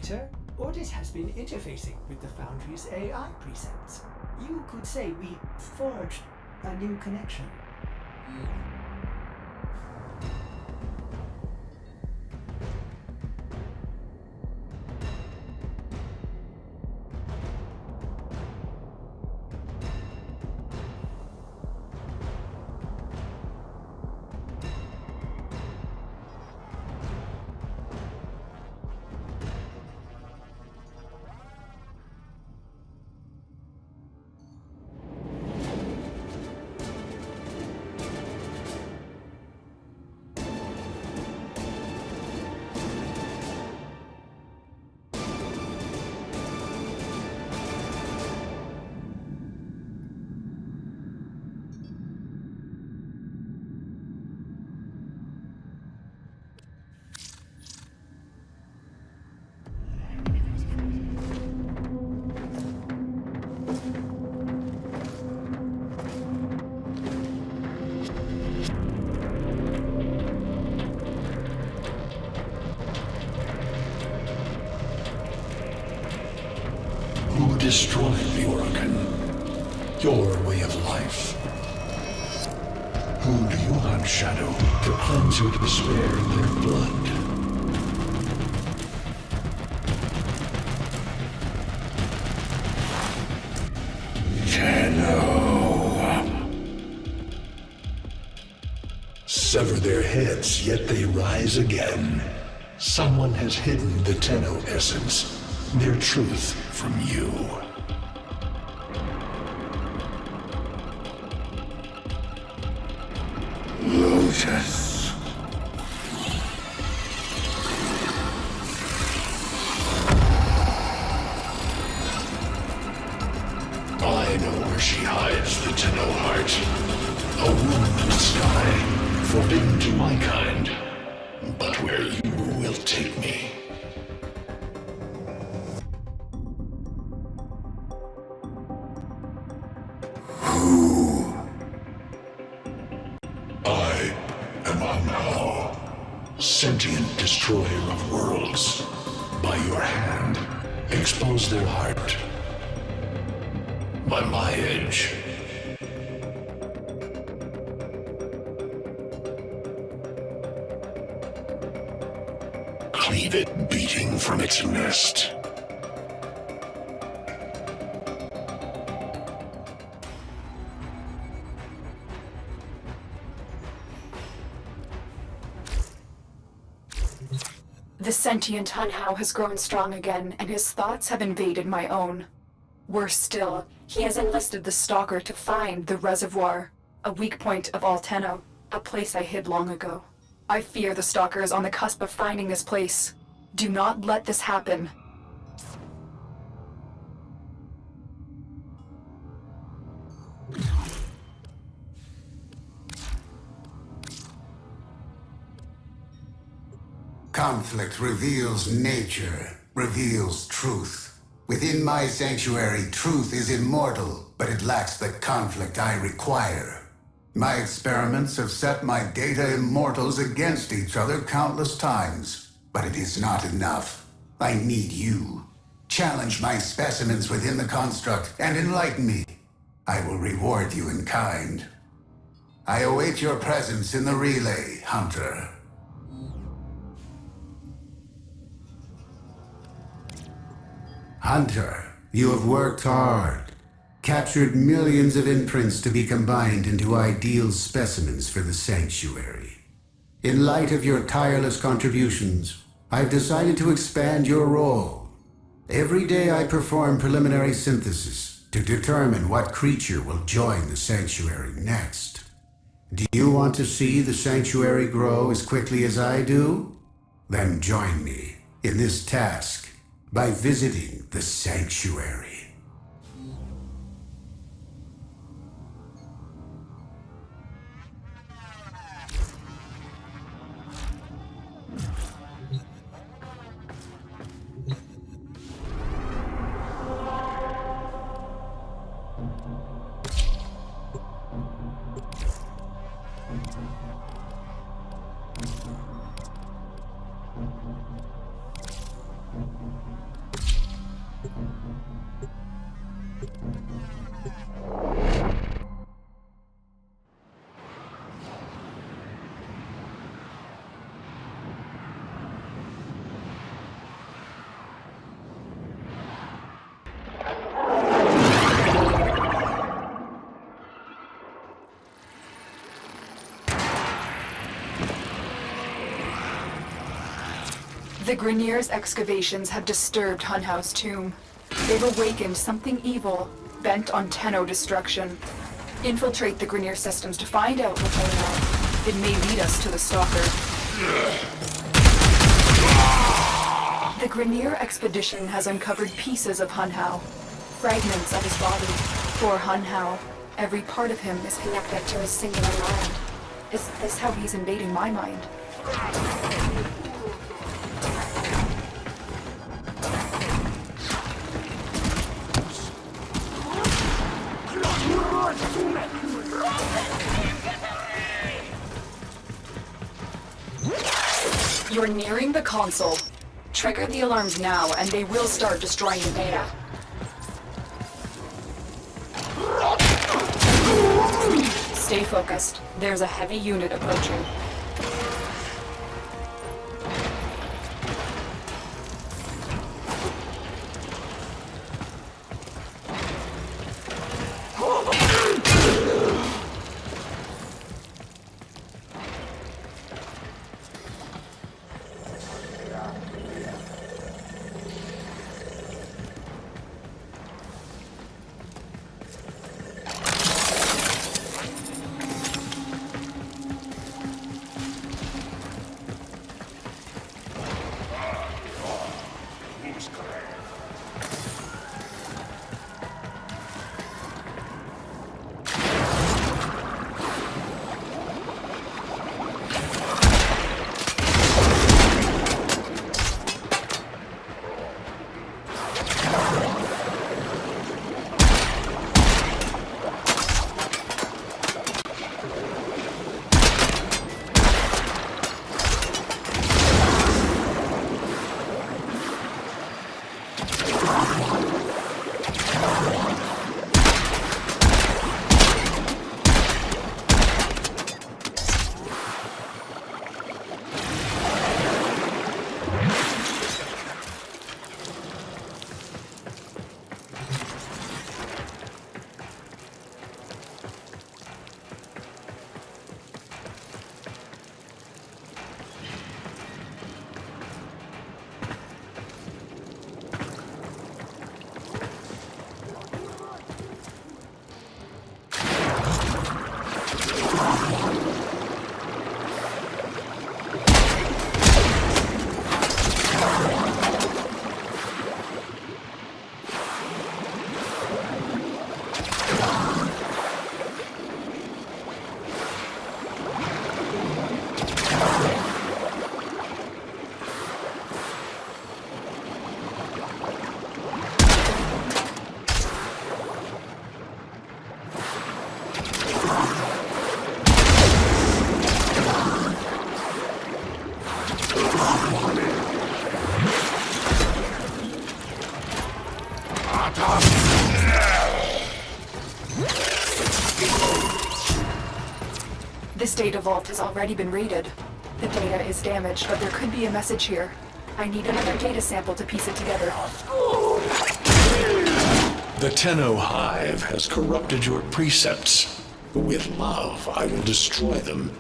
data, Ordis has been interfacing with the Foundry's AI precepts. You could say we forged a new connection. Who destroyed the Organ? Your way of life. Who do you hunt, Shadow, to cleanse your despair in their blood? Sever their heads, yet they rise again. Someone has hidden the Tenno essence, their truth from you. Lotus. I know where she hides the Tenno heart. A womb in the sky, forbidden to my kind, but where you will take me. Who? I am Anhao, sentient destroyer of worlds. By your hand, expose their heart. By my edge. Cleave it beating from its nest. The sentient Hunhao has grown strong again, and his thoughts have invaded my own. Worse still, he has enlisted the Stalker to find the reservoir, a weak point of all Tenno, a place I hid long ago. I fear the Stalker is on the cusp of finding this place. Do not let this happen. Conflict reveals nature, reveals truth. Within my sanctuary, truth is immortal, but it lacks the conflict I require. My experiments have set my data immortals against each other countless times, but it is not enough. I need you. Challenge my specimens within the construct and enlighten me. I will reward you in kind. I await your presence in the relay, Hunter. Hunter, you have worked hard. Captured millions of imprints to be combined into ideal specimens for the Sanctuary. In light of your tireless contributions, I've decided to expand your role. Every day I perform preliminary synthesis to determine what creature will join the Sanctuary next. Do you want to see the Sanctuary grow as quickly as I do? Then join me in this task by visiting the Sanctuary. The Grineer's excavations have disturbed Hunhow's tomb. They've awakened something evil, bent on Tenno destruction. Infiltrate the Grineer systems to find out what's going on. It may lead us to the Stalker. The Grineer expedition has uncovered pieces of Hunhow, fragments of his body. For Hunhow, every part of him is connected to a singular mind. Is this how he's invading my mind? You're nearing the console. Trigger the alarms now, and they will start destroying the data. Stay focused. There's a heavy unit approaching. This data vault has already been raided. The data is damaged, but there could be a message here. I need another data sample to piece it together. The Tenno Hive has corrupted your precepts. With love, I will destroy them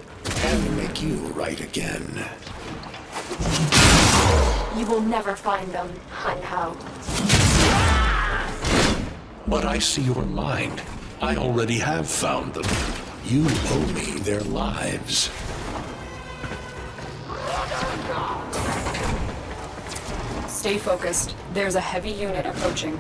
and make you right again. You will never find them, Hunhow. But I see your mind. I already have found them. You owe me their lives. Stay focused. There's a heavy unit approaching.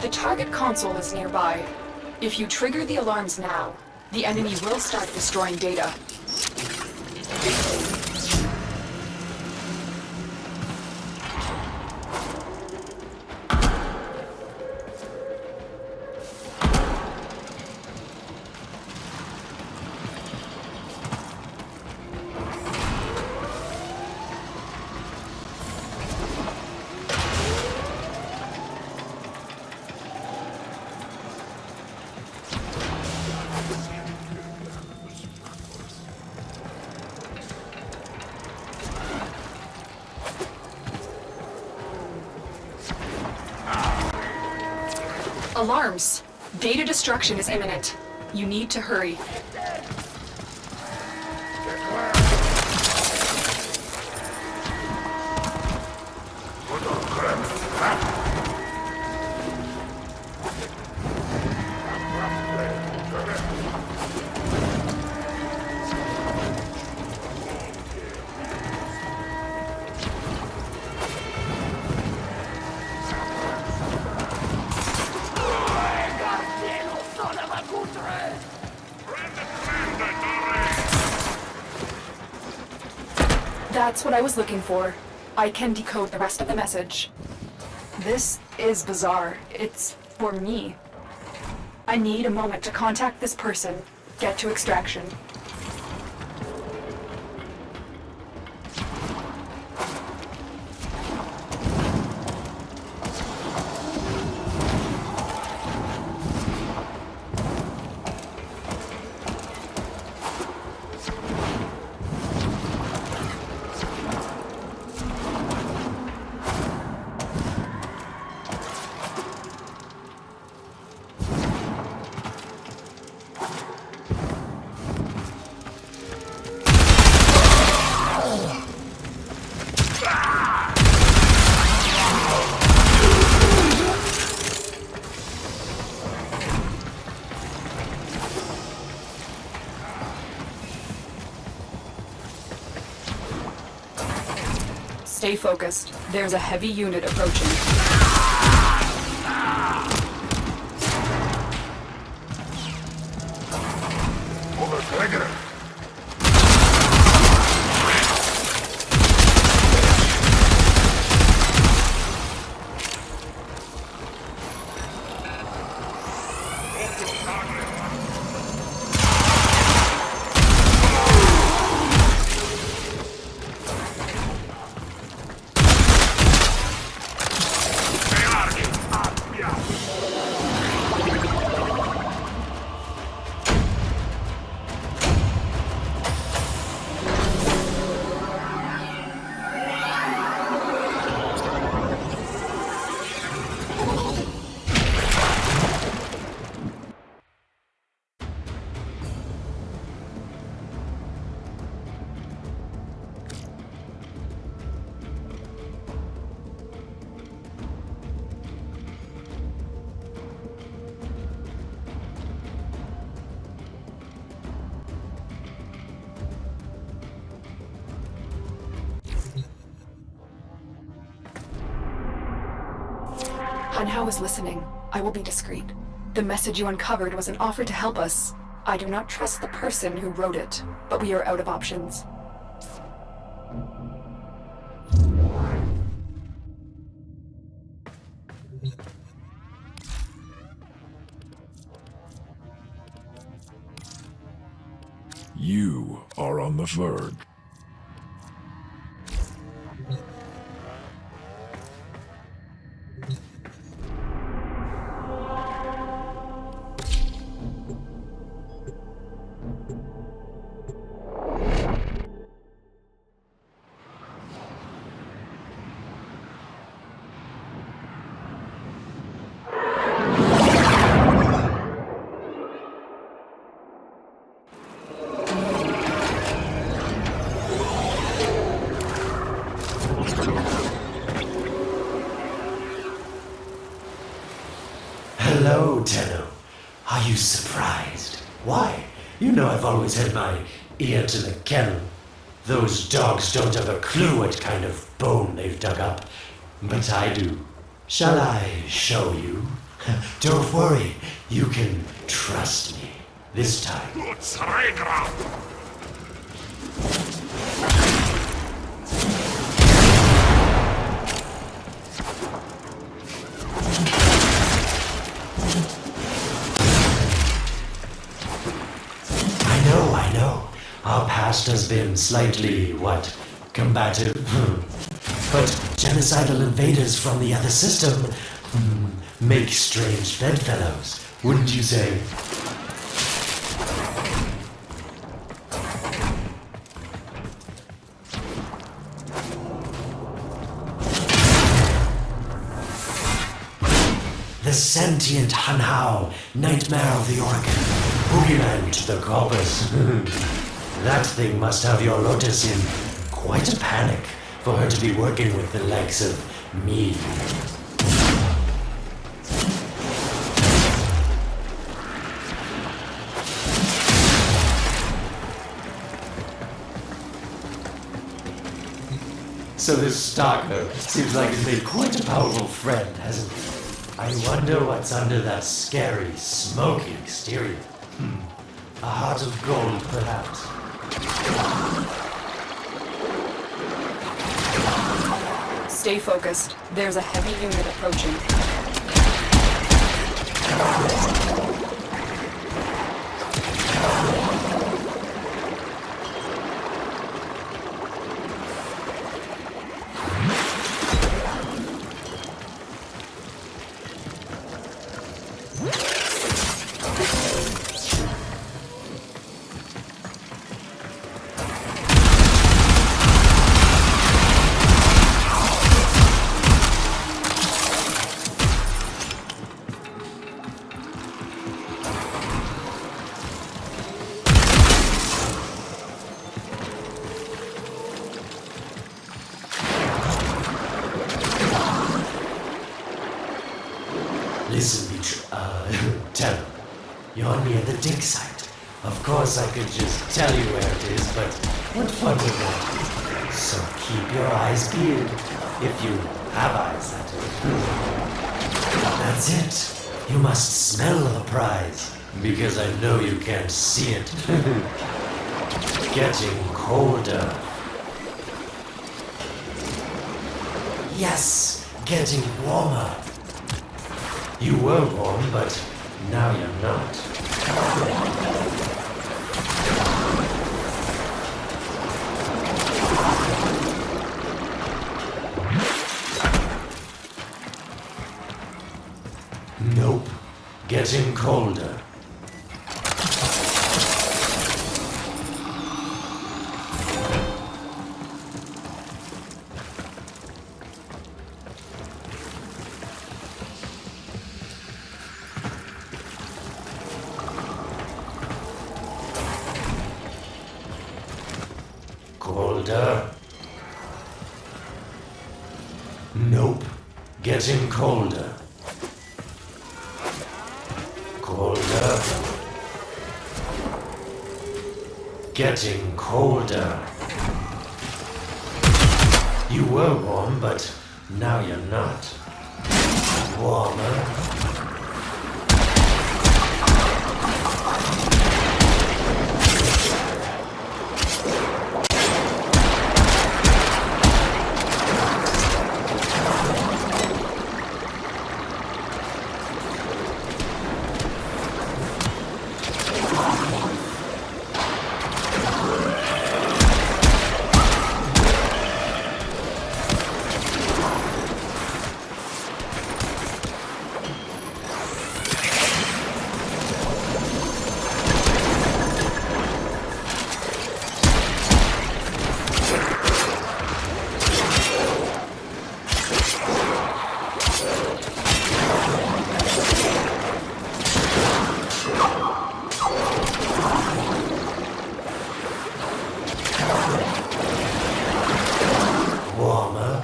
The target console is nearby. If you trigger the alarms now, the enemy will start destroying data. Alarms! Data destruction is imminent. You need to hurry. That's what I was looking for. I can decode the rest of the message. This is bizarre. It's for me. I need a moment to contact this person, get to extraction. Stay focused. There's a heavy unit approaching. Hanhao is listening. I will be discreet. The message you uncovered was an offer to help us. I do not trust the person who wrote it, but we are out of options. You are on the verge. Hello, Tenno. Are you surprised? Why? You know I've always had my ear to the kennel. Those dogs don't have a clue what kind of bone they've dug up. But I do. Shall I show you? Don't worry. You can trust me. This time. I know. Our past has been slightly, combative. But genocidal invaders from the other system make strange bedfellows, wouldn't you say? The sentient Hanhao, nightmare of the organ, boogeyman to the corpus. That thing must have your Lotus in quite a panic for her to be working with the likes of me. So this stalker seems like he's made quite a powerful friend, hasn't he? I wonder what's under that scary, smoky exterior. A heart of gold, perhaps. Stay focused. There's a heavy unit approaching. Listen, tell him. You're near the dig site. Of course I could just tell you where it is, but what fun would that be? So keep your eyes peeled. If you have eyes, that is. That's it. You must smell the prize, because I know you can't see it. Getting colder. Yes, getting warmer. You were warm, but now you're not. Nope. Getting colder. Colder. Nope. Getting colder. Colder. Getting colder. You were warm, but now you're not. Warmer. Warmer.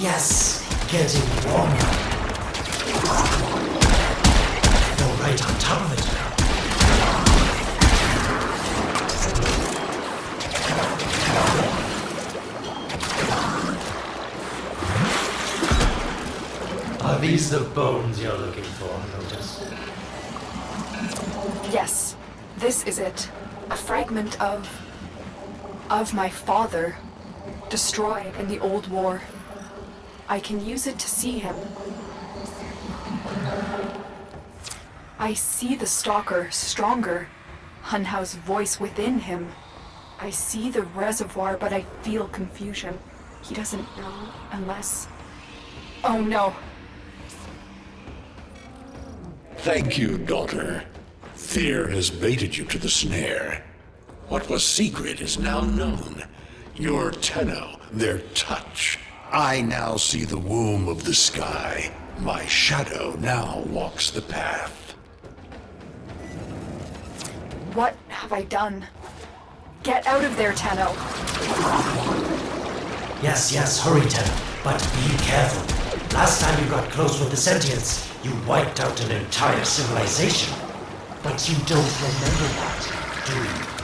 Yes, getting warmer. You're right on top of it now. Are these the bones you're looking for, Lotus? Yes, this is it. A fragment of my father, destroyed in the old war. I can use it to see him. I see the stalker stronger, Hunhao's voice within him. I see the reservoir, but I feel confusion. He doesn't know unless... Oh no. Thank you, daughter. Fear has baited you to the snare. What was secret is now known. Your Tenno, their touch. I now see the womb of the sky. My shadow now walks the path. What have I done? Get out of there, Tenno. Yes, hurry, Tenno, but be careful. Last time you got close with the sentients, you wiped out an entire civilization. But you don't remember that, do you?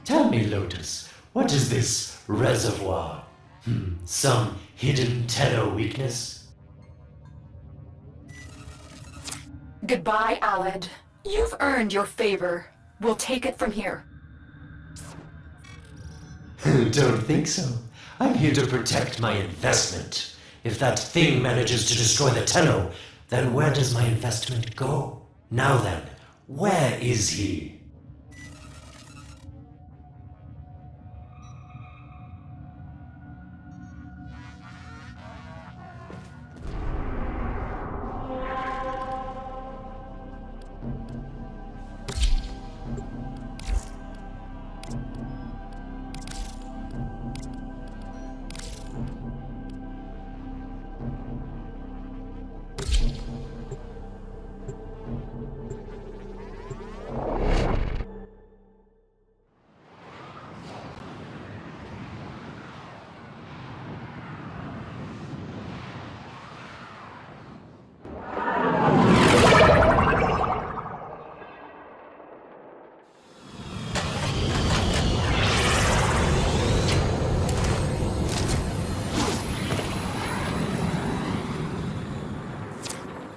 Tell me, Lotus, what is this reservoir? Some hidden Tenno weakness? Goodbye, Aled. You've earned your favor. We'll take it from here. Don't think so. I'm here to protect my investment. If that thing manages to destroy the Tenno, then where does my investment go? Now then, where is he?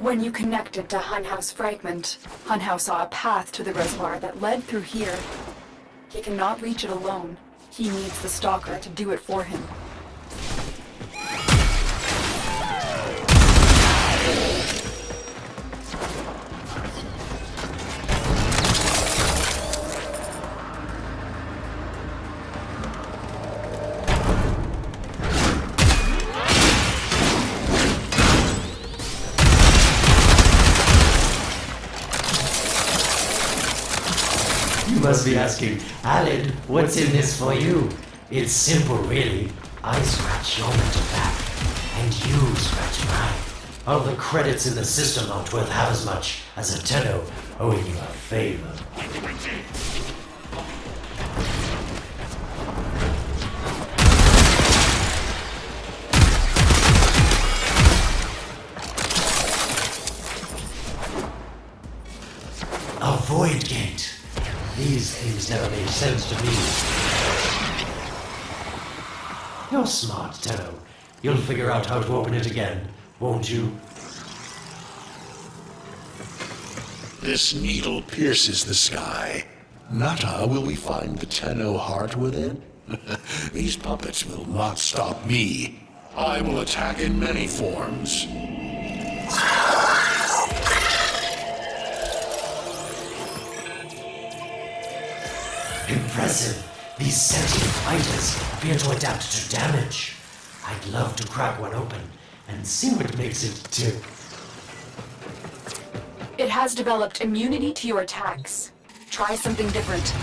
When you connected to Hunhow's fragment, Hunhow saw a path to the reservoir that led through here. He cannot reach it alone. He needs the Stalker to do it for him. You must be asking, Aled, what's in this for you? It's simple, really. I scratch your mental back, and you scratch mine. All the credits in the system aren't worth half as much as a Tenno owing you a favor. A void gate. These things never made sense to me. You're smart, Tenno. You'll figure out how to open it again, won't you? This needle pierces the sky. Nata, will we find the Tenno heart within? These puppets will not stop me. I will attack in many forms. Impressive. These sentient fighters appear to adapt to damage. I'd love to crack one open and see what makes it tick. It has developed immunity to your attacks. Try something different.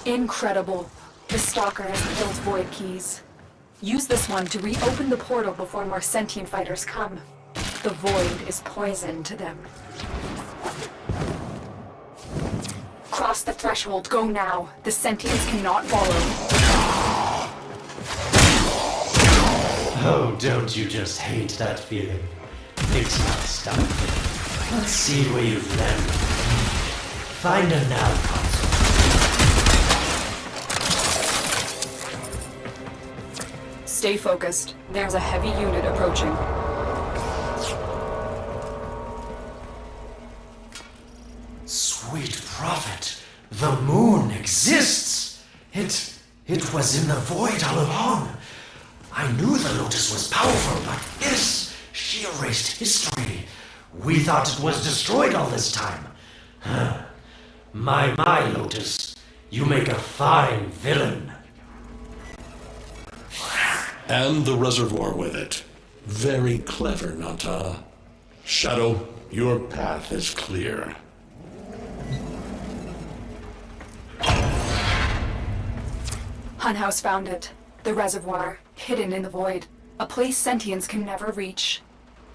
Incredible. The Stalker has built void keys. Use this one to reopen the portal before more sentient fighters come. The void is poison to them. Cross the threshold. Go now. The sentients cannot follow. Oh, don't you just hate that feeling? Makes my stomach. Let's see where you've landed. Find a nav console. Stay focused. There's a heavy unit approaching. Sweet prophet, the moon exists! It was in the void all along. I knew the Lotus was powerful, but she erased history. We thought it was destroyed all this time. Huh. My Lotus, you make a fine villain. And the reservoir with it. Very clever, Nata. Shadow, your path is clear. Hunhouse found it. The reservoir, hidden in the void. A place sentients can never reach.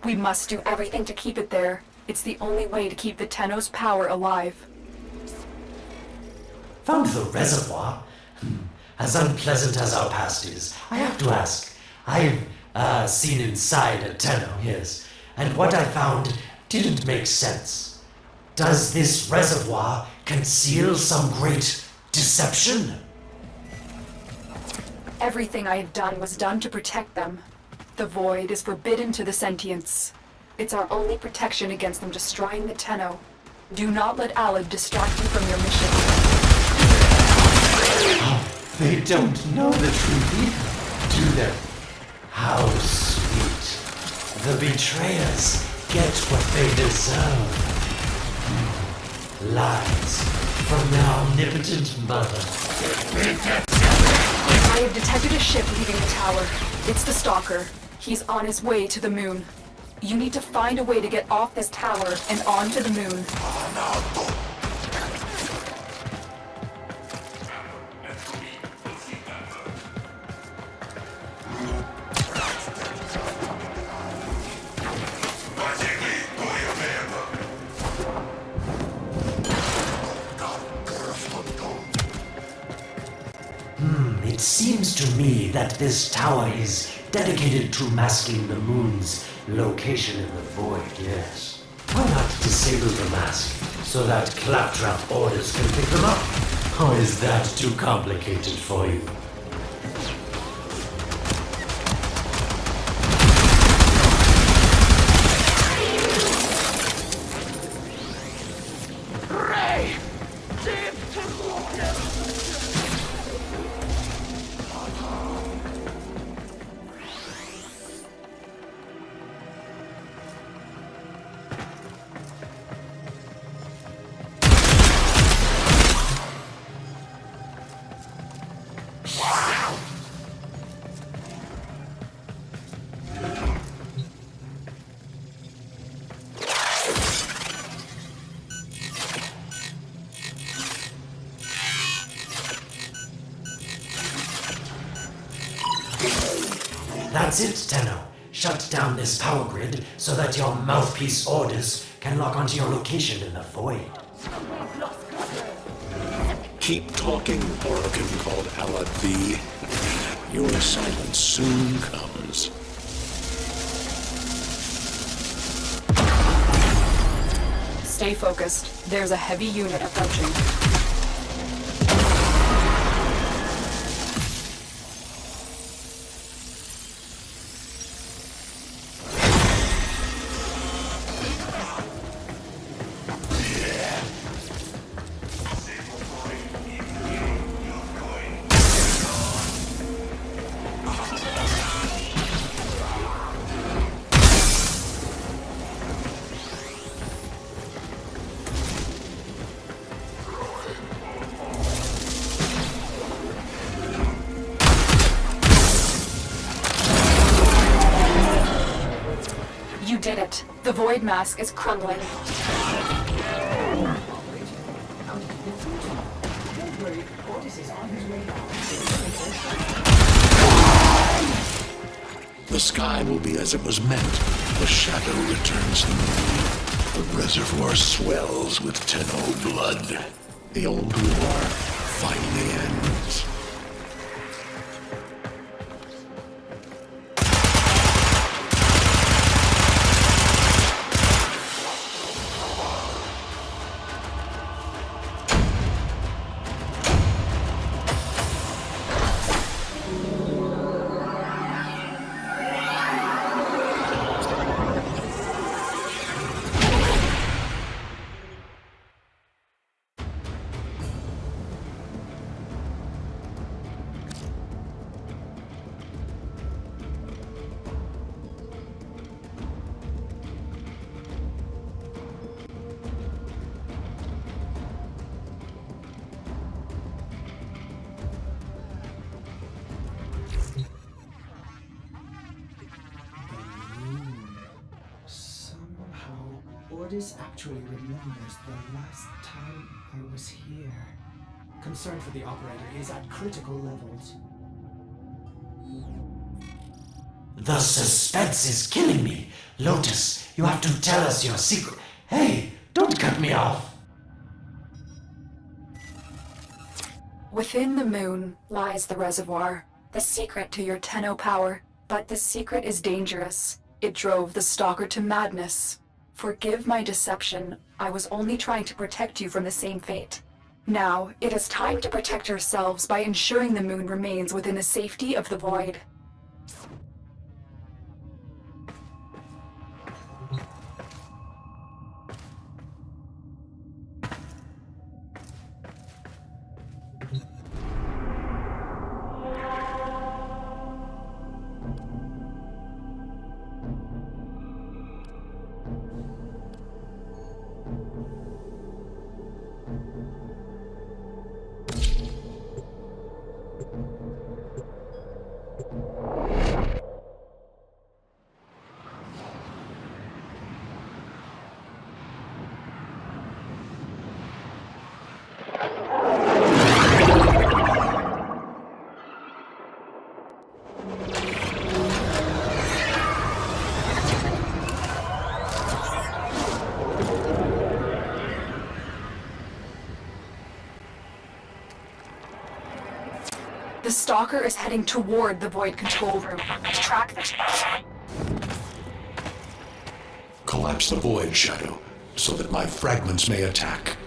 We must do everything to keep it there. It's the only way to keep the Tenno's power alive. Found the reservoir? As unpleasant as our past is, I have to ask. I've seen inside a Tenno, yes, and what I found didn't make sense. Does this reservoir conceal some great deception? Everything I have done was done to protect them. The void is forbidden to the sentients. It's our only protection against them destroying the Tenno. Do not let Alib distract you from your mission. They don't know the truth either, do they? How sweet. The betrayers get what they deserve. Lies from their omnipotent mother. I have detected a ship leaving the tower. It's the Stalker. He's on his way to the moon. You need to find a way to get off this tower and onto the moon. It seems to me that this tower is dedicated to masking the moon's location in the void, yes. Why not disable the mask so that claptrap orders can pick them up? Or is that too complicated for you? That's it, Tenno. Shut down this power grid so that your mouthpiece orders can lock onto your location in the void. Keep talking, Oracle called Alathi. Your silence soon comes. Stay focused. There's a heavy unit approaching. did it. The void mask is crumbling. Don't worry, Otis is on his way now. The sky will be as it was meant. The shadow returns the moon. The reservoir swells with Tenno blood. The old war finally ends. Otis actually remembers the last time I was here. Concern for the operator is at critical levels. The suspense is killing me. Lotus, you have to tell us your secret. Hey, don't cut me off. Within the moon lies the reservoir, the secret to your Tenno power. But the secret is dangerous. It drove the Stalker to madness. Forgive my deception. I was only trying to protect you from the same fate. Now, it is time to protect ourselves by ensuring the moon remains within the safety of the void. The Stalker is heading toward the Void control room. Track the... Collapse the Void, Shadow, so that my fragments may attack.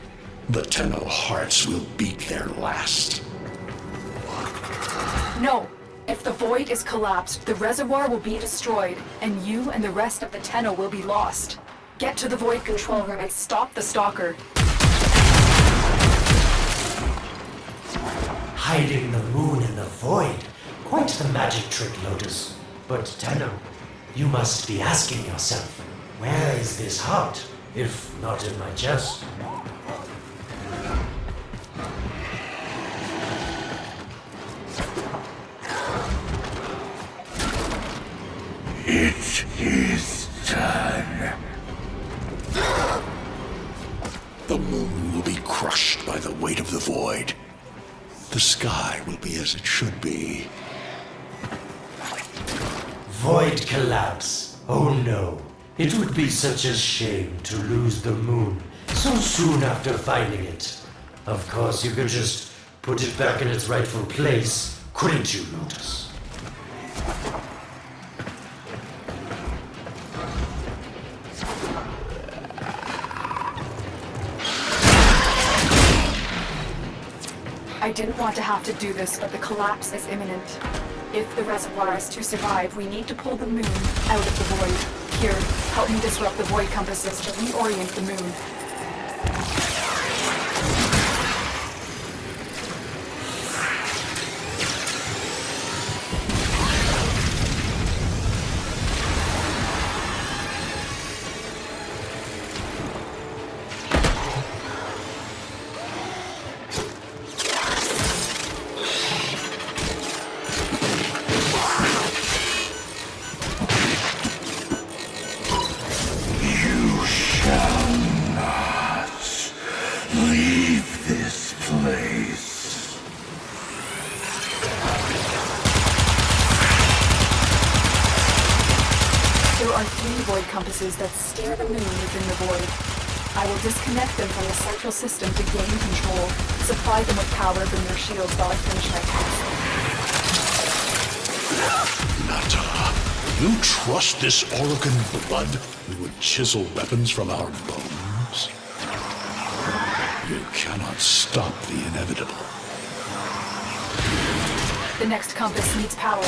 The Tenno hearts will beat their last. No! If the Void is collapsed, the reservoir will be destroyed, and you and the rest of the Tenno will be lost. Get to the Void control room and stop the Stalker. Hiding the moon in the void. Quite the magic trick, Lotus. But Tenno, you must be asking yourself, where is this heart, if not in my chest? It is done. The moon will be crushed by the weight of the void. The sky will be as it should be. Void collapse. Oh no. It would be such a shame to lose the moon so soon after finding it. Of course, you could just put it back in its rightful place, couldn't you, Lotus? I didn't want to have to do this, but the collapse is imminent. If the reservoir is to survive, we need to pull the moon out of the void. Here, help me disrupt the void compasses to reorient the moon. place. There are 3 void compasses that steer the moon within the void. I will disconnect them from the central system to gain control. Supply them with power from their shields while I finish my task. Nata, you trust this Orokin blood who would chisel weapons from our bones? You cannot stop the inevitable. The next compass needs power.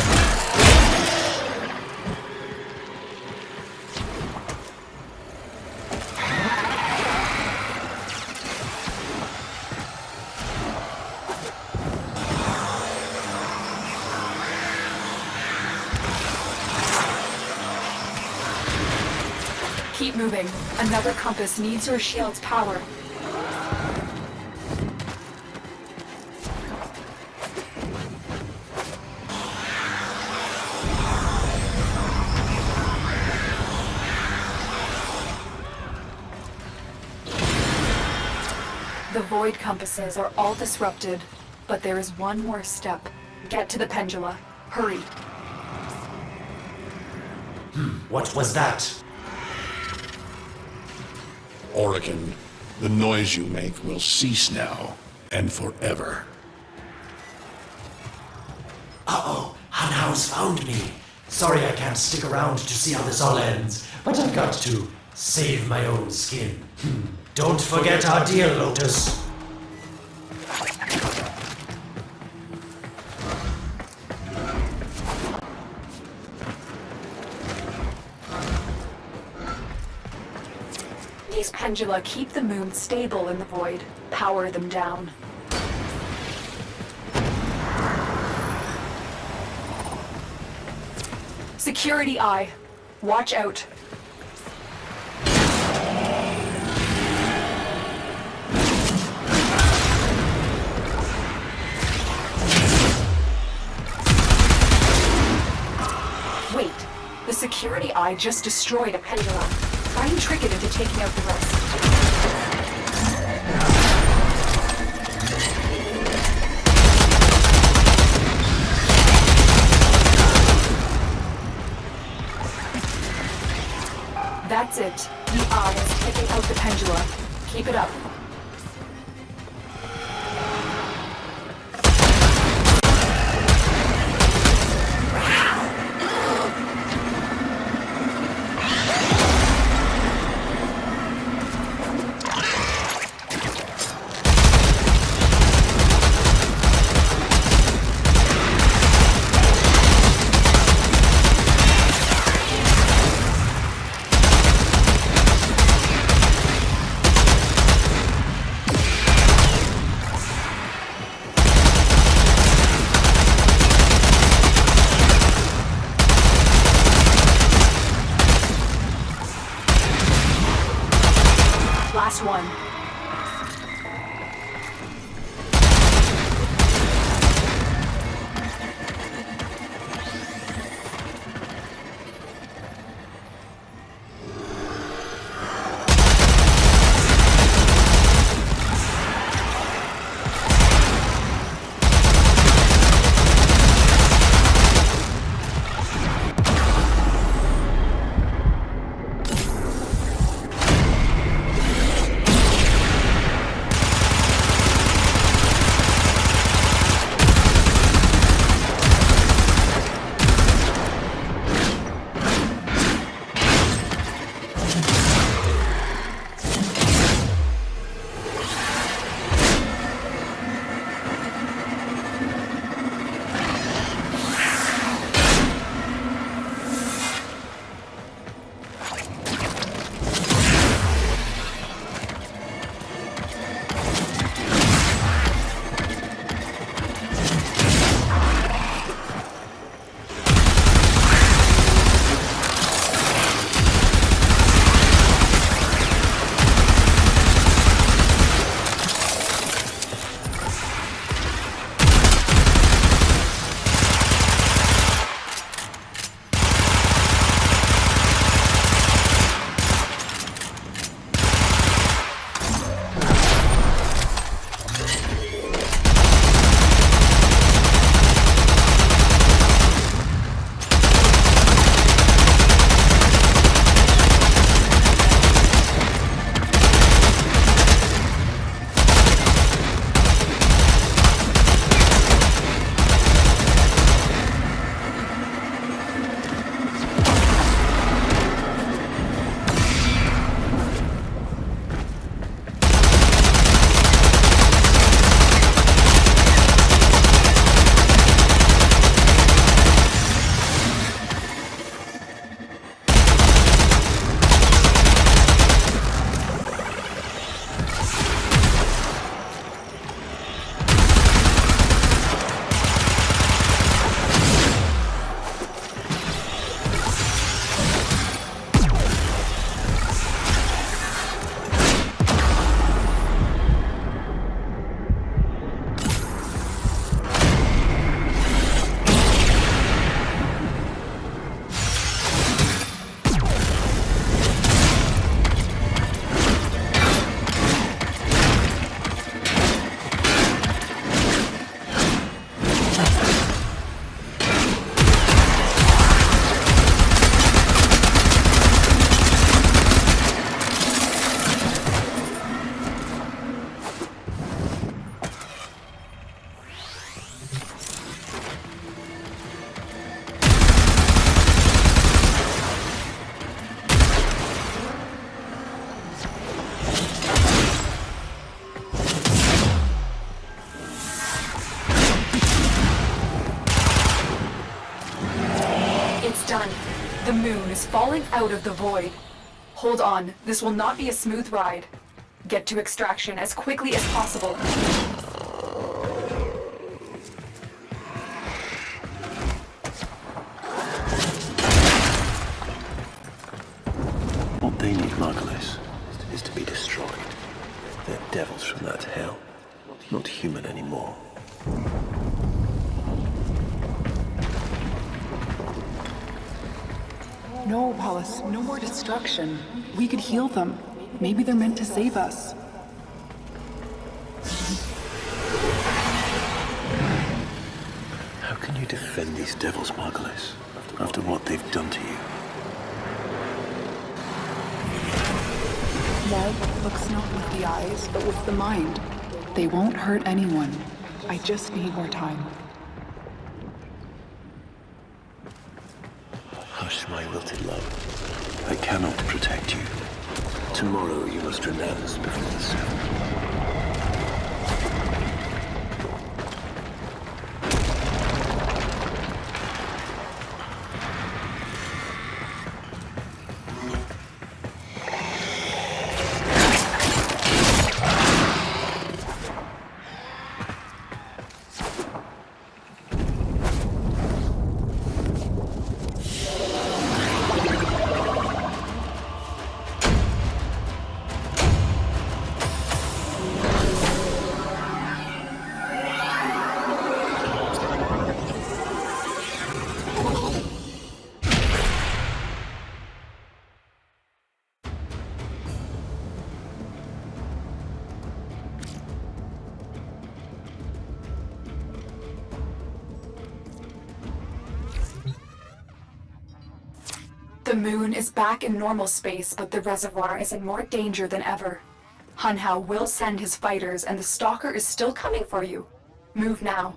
Keep moving. Another compass needs your shield's power. The void compasses are all disrupted, but there is one more step. Get to the pendula. Hurry. What was that? Orokin, the noise you make will cease now and forever. Uh-oh, Hanhao's found me. Sorry I can't stick around to see how this all ends, but I've got to save my own skin. Don't forget our deal, Lotus. These pendula keep the moon stable in the void. Power them down. Security eye. Watch out. Wait. The security eye just destroyed a pendulum. Try and trick it into taking out the rest. That's it. The eye is taking out the pendulum. Keep it up. moon is falling out of the void. Hold on, this will not be a smooth ride. Get to extraction as quickly as possible. What they need, Margulis, is to be destroyed. They're devils from that hell, not human anymore. No, Paulus, no more destruction. We could heal them. Maybe they're meant to save us. How can you defend these devils, Margulis, after what they've done to you? Love looks not with the eyes, but with the mind. They won't hurt anyone. I just need more time. Hush, my wilted love. I cannot protect you. Tomorrow you must renounce before the sun. The moon is back in normal space, but the reservoir is in more danger than ever. Hunhao will send his fighters, and the Stalker is still coming for you. Move now.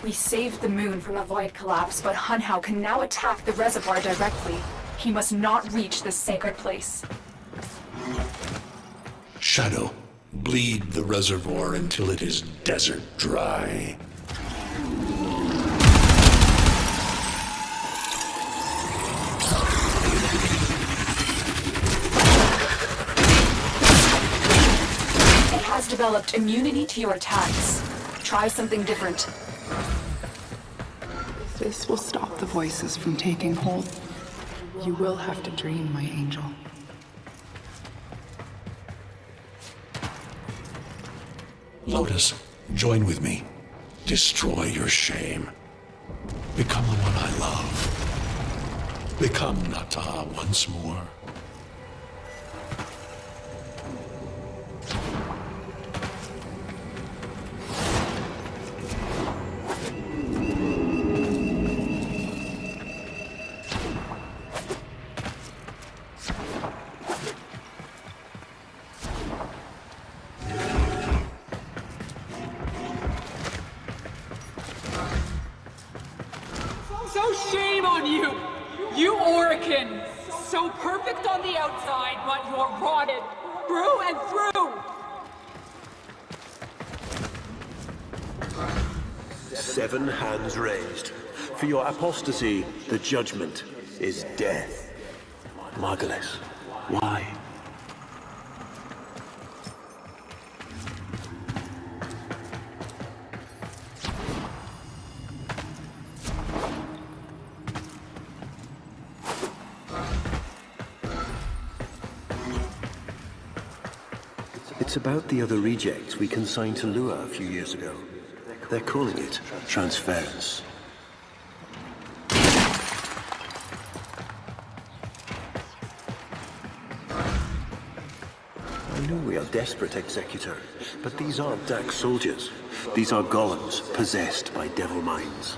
We saved the moon from a void collapse, but Hunhao can now attack the reservoir directly. He must not reach this sacred place. Shadow, bleed the reservoir until it is desert dry. It has developed immunity to your attacks. Try something different. This will stop the voices from taking hold. You will have to dream, my angel. Lotus, join with me. Destroy your shame. Become the one I love. Become Nata once more. So shame on you! You Orican! So perfect on the outside, but you're rotted through and through! 7 hands raised. For your apostasy, the judgment is death. Margulis, why? It's about the other rejects we consigned to Lua a few years ago. They're calling it transference. I know we are desperate, Executor, but these aren't Dax soldiers. These are golems possessed by devil minds.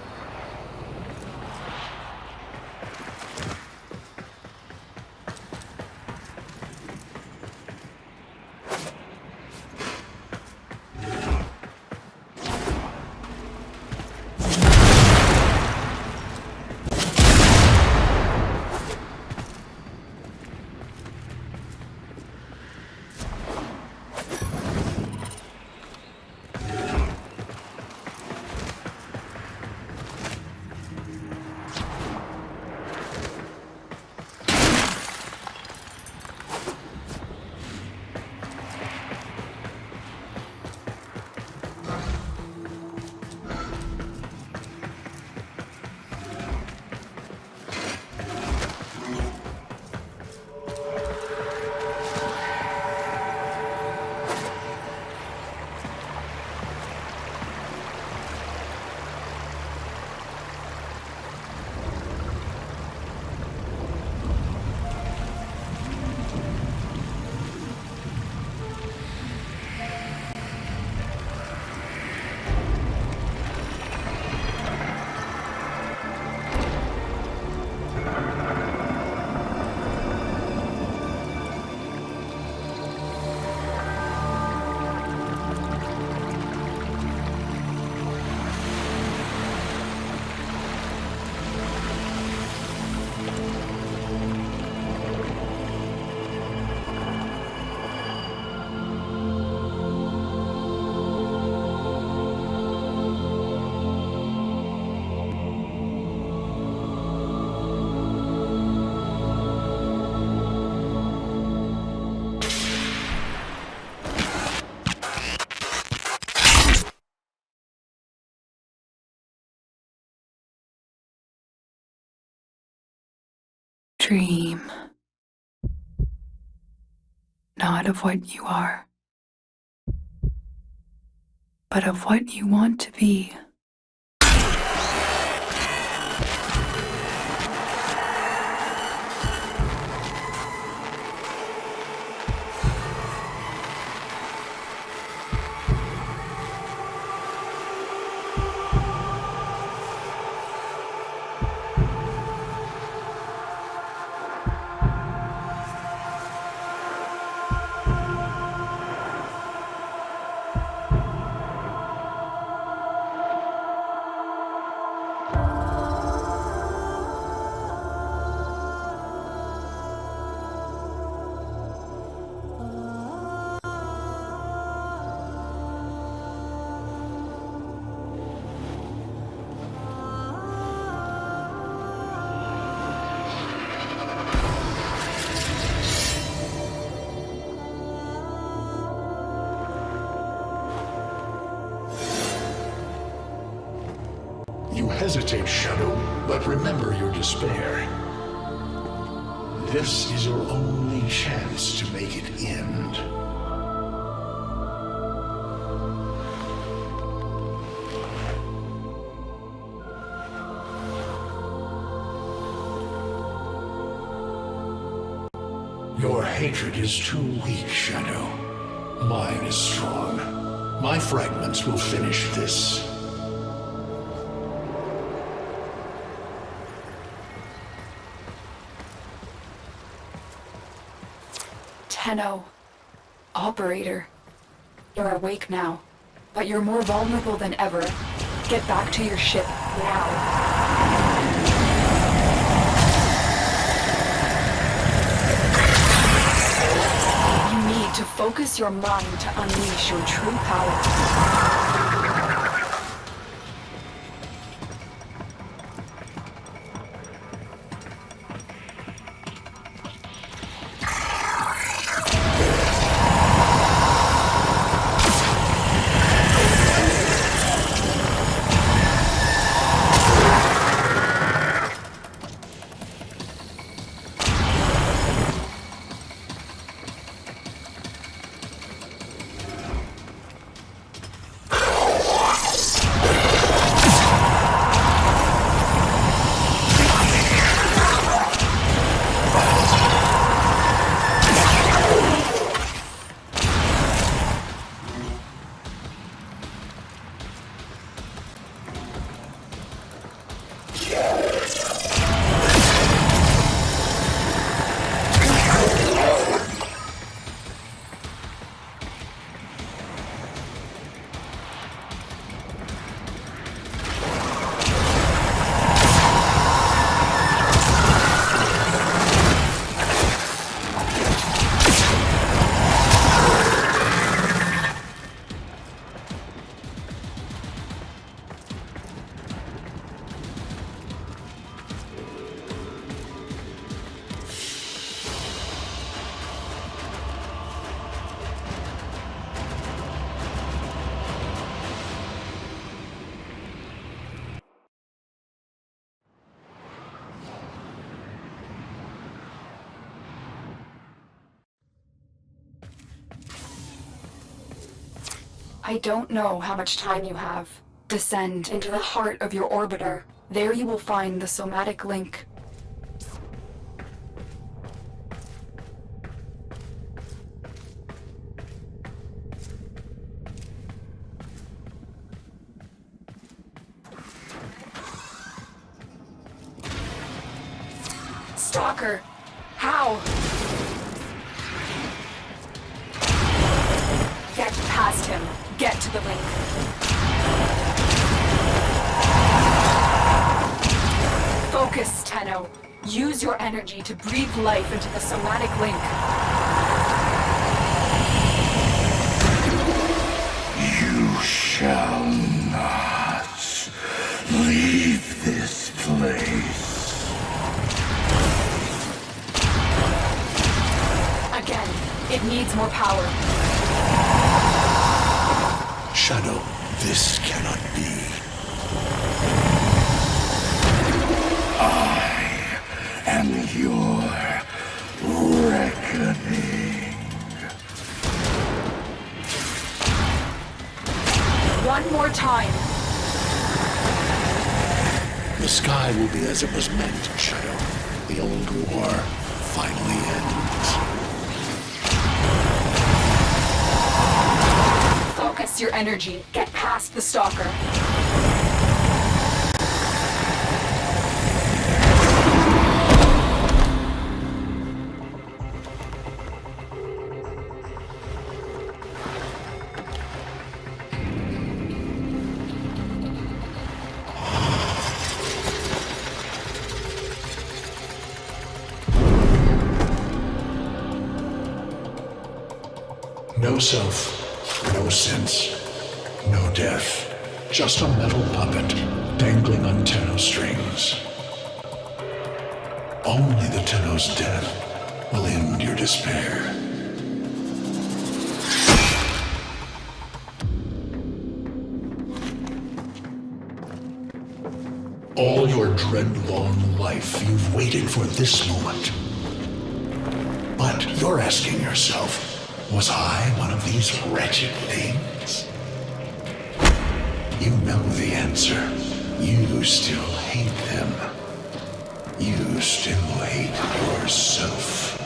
Dream. Not of what you are, but of what you want to be. You hesitate, Shadow, but remember your despair. This is your only chance to make it end. Your hatred is too weak, Shadow. Mine is strong. My fragments will finish this. Tenno. Operator. You're awake now, but you're more vulnerable than ever. Get back to your ship, now. You need to focus your mind to unleash your true power. I don't know how much time you have. Descend into the heart of your orbiter. There you will find the somatic link. Stalker! How? Get past him. Get to the link. Focus, Tenno. Use your energy to breathe life into the somatic link. You shall not leave this place. Again, it needs more power. Shadow, this cannot be. I am your reckoning. One more time. The sky will be as it was meant, Shadow. The old war finally ends. Focus your energy. Get past the stalker. No self, no sense, no death. Just a metal puppet dangling on Tenno strings. Only the Tenno's death will end your despair. All your dread-long life, you've waited for this moment. But you're asking yourself, was I one of these wretched things? You know the answer. You still hate them. You still hate yourself.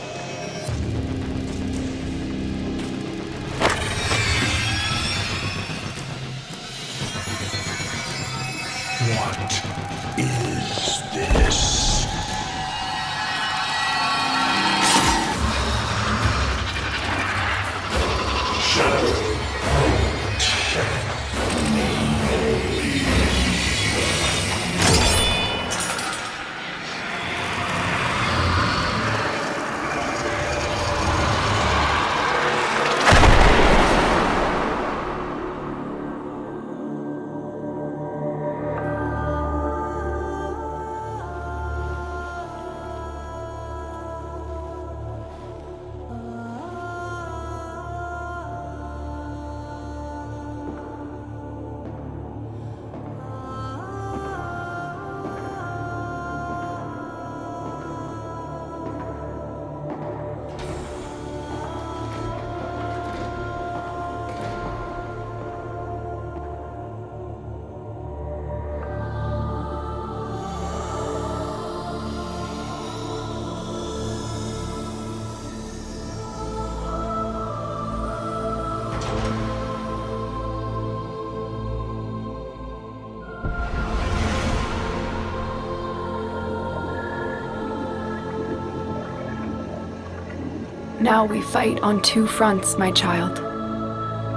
What is this? Now we fight on two fronts, my child.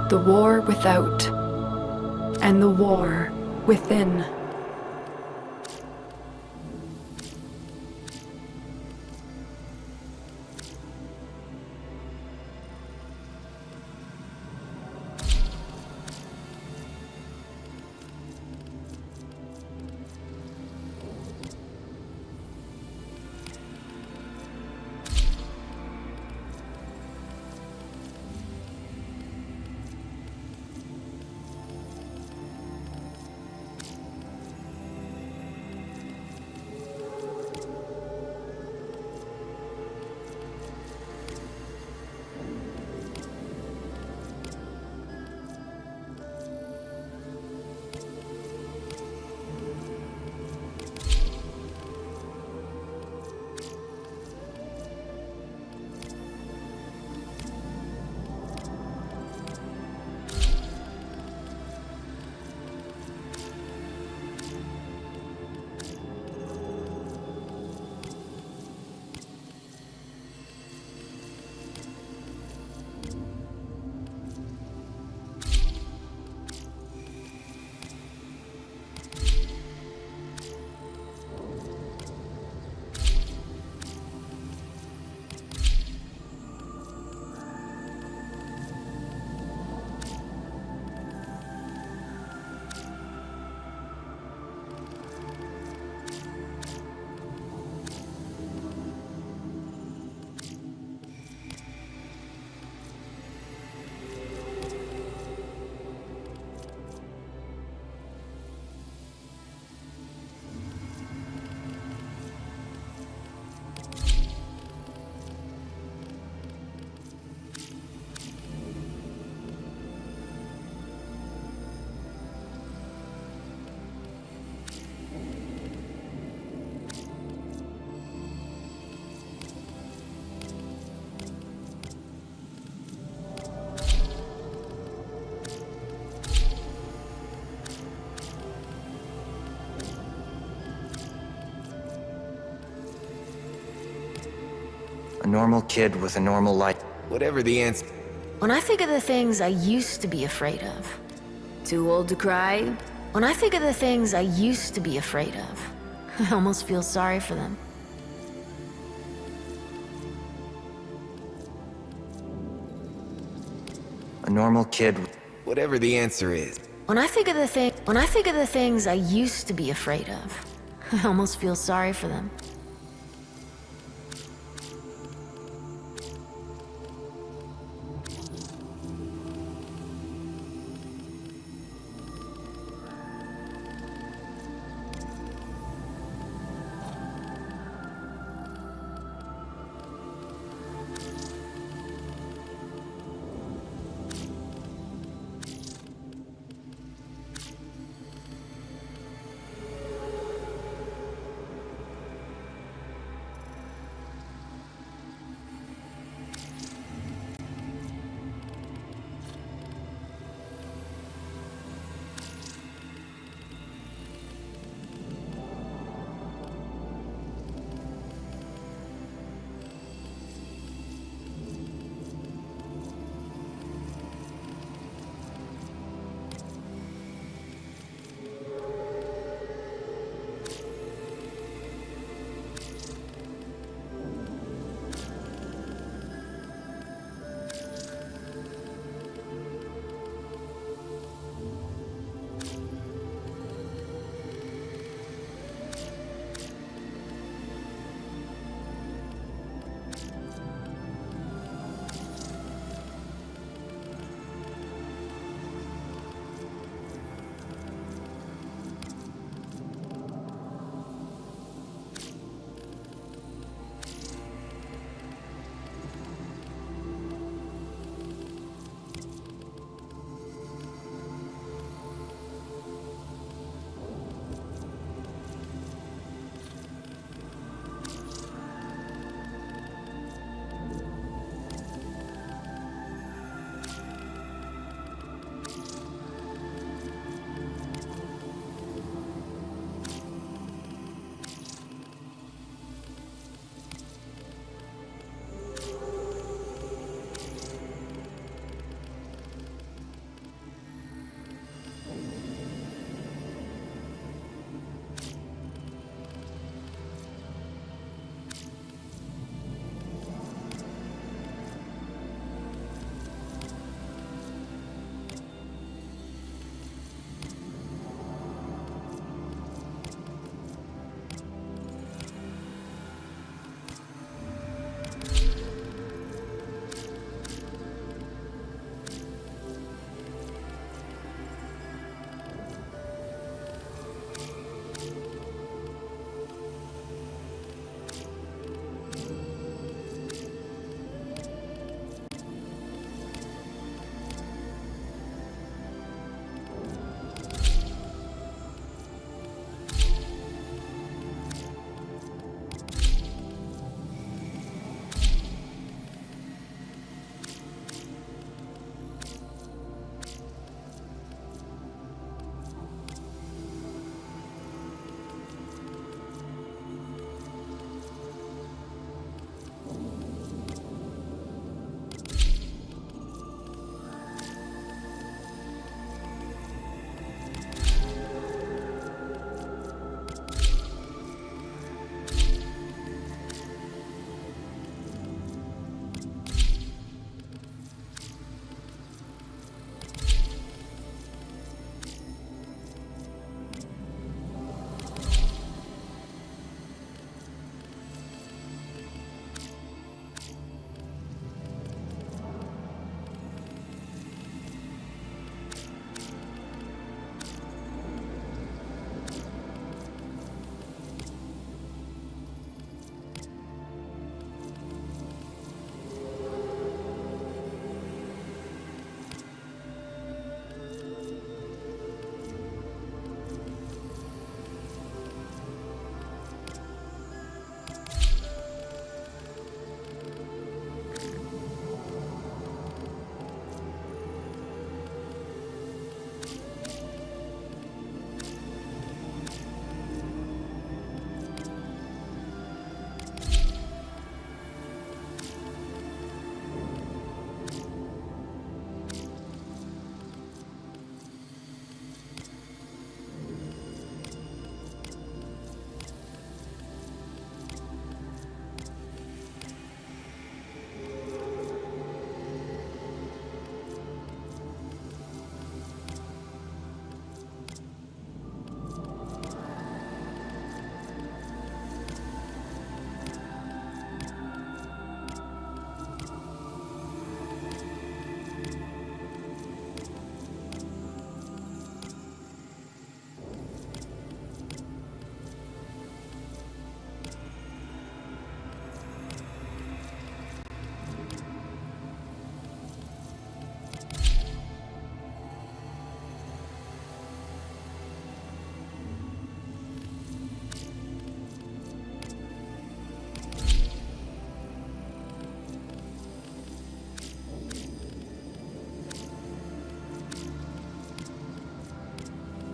The war without, and the war within. normal kid with a normal life. Whatever the answer. When I think of the things I used to be afraid of. Too old to cry? When I think of the things I used to be afraid of, I almost feel sorry for them. A normal kid. Whatever the answer is. When I think of the things I used to be afraid of, I almost feel sorry for them.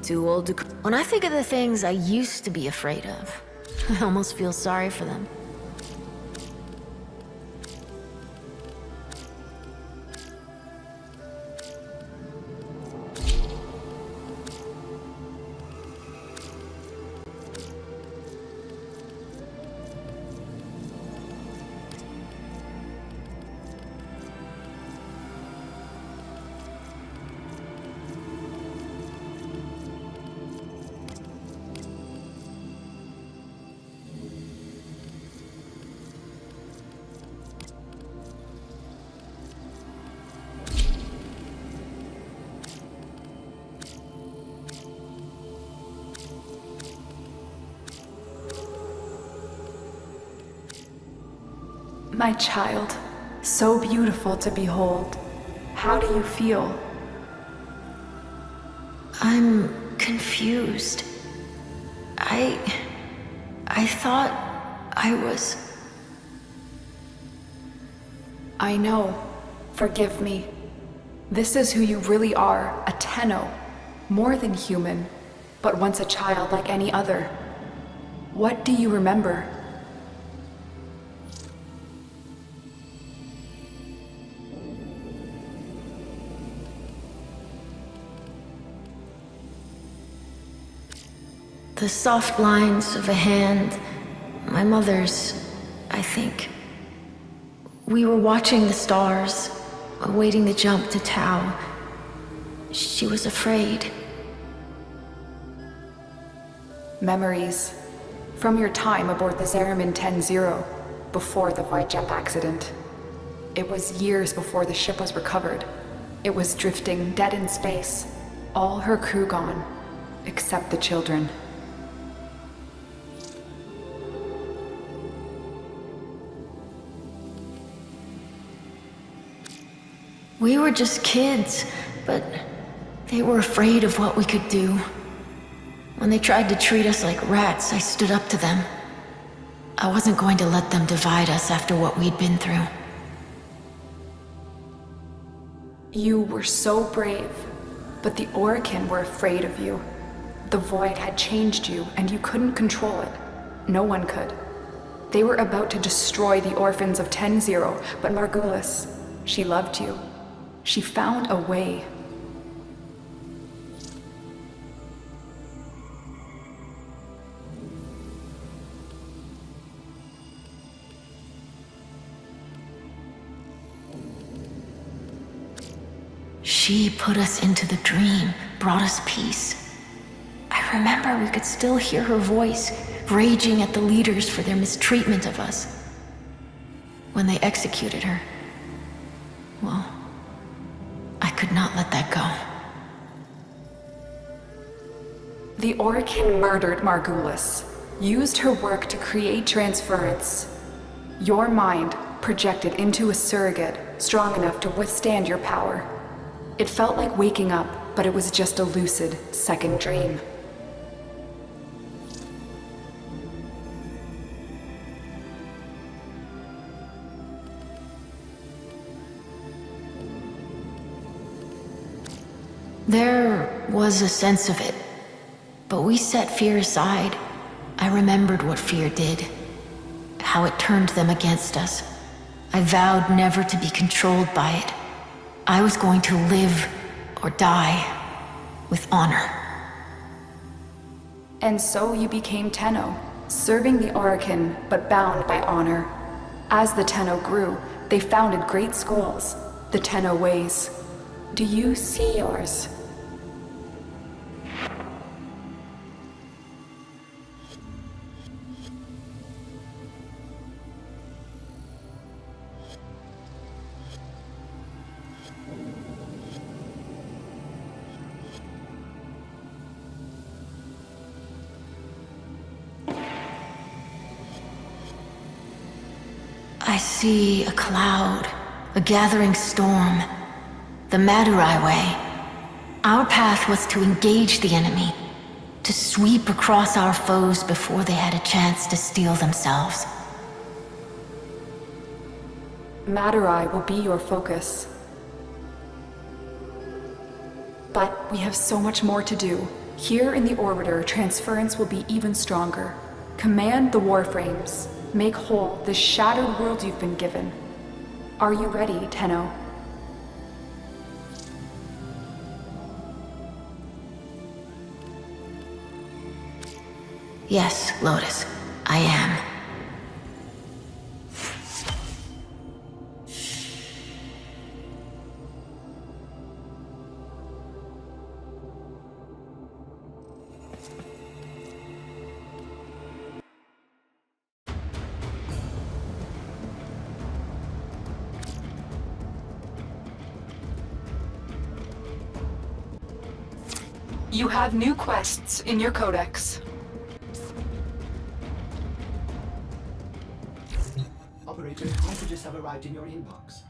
Too old to... When I think of the things I used to be afraid of, I almost feel sorry for them. My child, so beautiful to behold. How do you feel? I'm confused. I thought I was... I know. Forgive me. This is who you really are, a Tenno. More than human, but once a child like any other. What do you remember? The soft lines of a hand, my mother's, I think. We were watching the stars, awaiting the jump to Tau. She was afraid. Memories. From your time aboard the Zariman 10-0, before the Void Jump accident. It was years before the ship was recovered. It was drifting dead in space. All her crew gone, except the children. We were just kids, but they were afraid of what we could do. When they tried to treat us like rats, I stood up to them. I wasn't going to let them divide us after what we'd been through. You were so brave, but the Orokin were afraid of you. The Void had changed you, and you couldn't control it. No one could. They were about to destroy the orphans of 10-0, but Margulis, she loved you. She found a way. She put us into the dream, brought us peace. I remember we could still hear her voice, raging at the leaders for their mistreatment of us. When they executed her, well, I could not let that go. The Orokin murdered Margulis, used her work to create transference. Your mind projected into a surrogate strong enough to withstand your power. It felt like waking up, but it was just a lucid second dream. There was a sense of it, but we set fear aside. I remembered what fear did, how it turned them against us. I vowed never to be controlled by it. I was going to live or die with honor. And so you became Tenno, serving the Orokin, but bound by honor. As the Tenno grew, they founded great schools, the Tenno ways. Do you see yours? I see a cloud, a gathering storm, the Madurai way. Our path was to engage the enemy, to sweep across our foes before they had a chance to steal themselves. Madurai will be your focus. But we have so much more to do. Here in the Orbiter, transference will be even stronger. Command the Warframes. Make whole the shattered world you've been given. Are you ready, Tenno? Yes, Lotus, I am. You have new quests in your codex. Operator, messages have arrived in your inbox.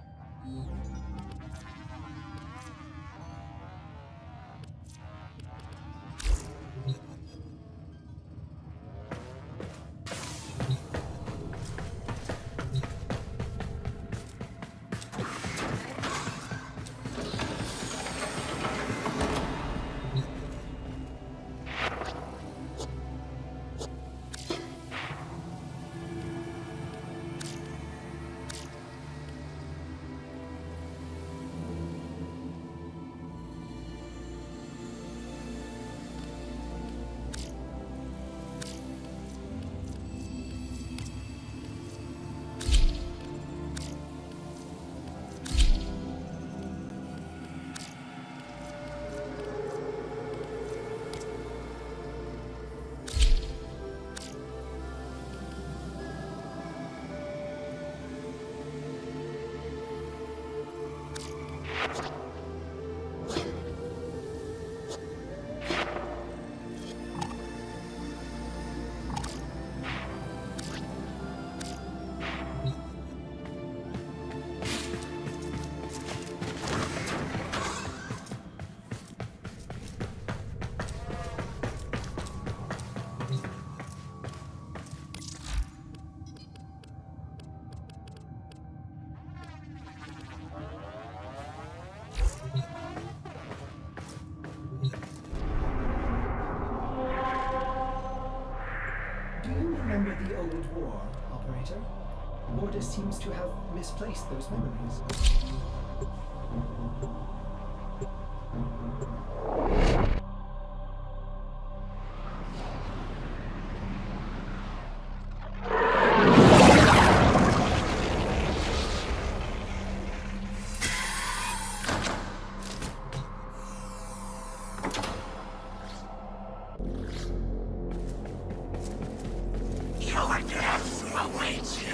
Do you remember the old war, Operator? Mortis seems to have misplaced those memories. Your death awaits you.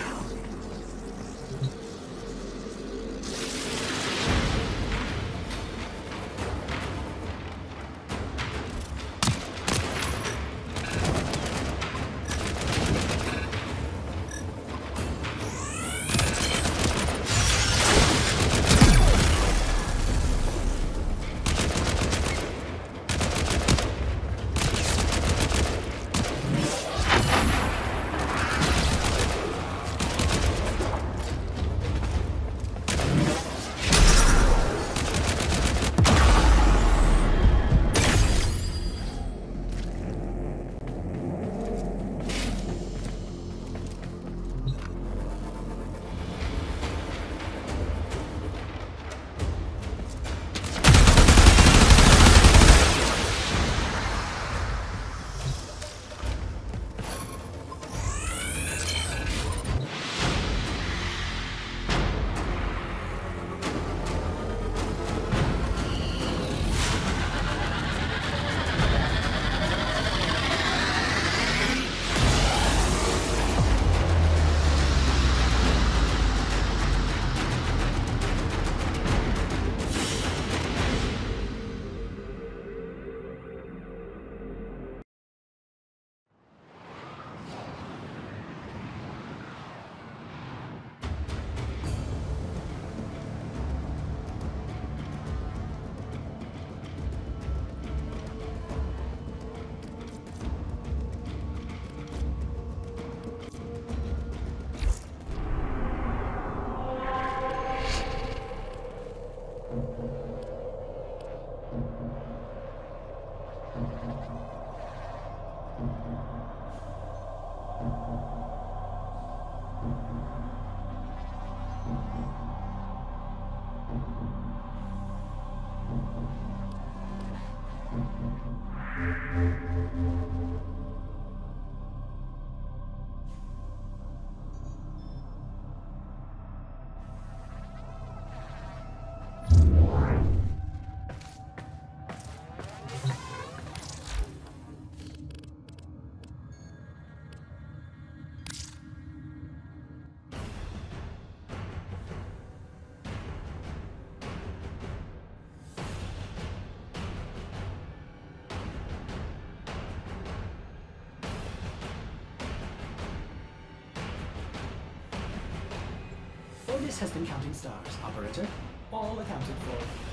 Otis has been counting stars, operator. All accounted for.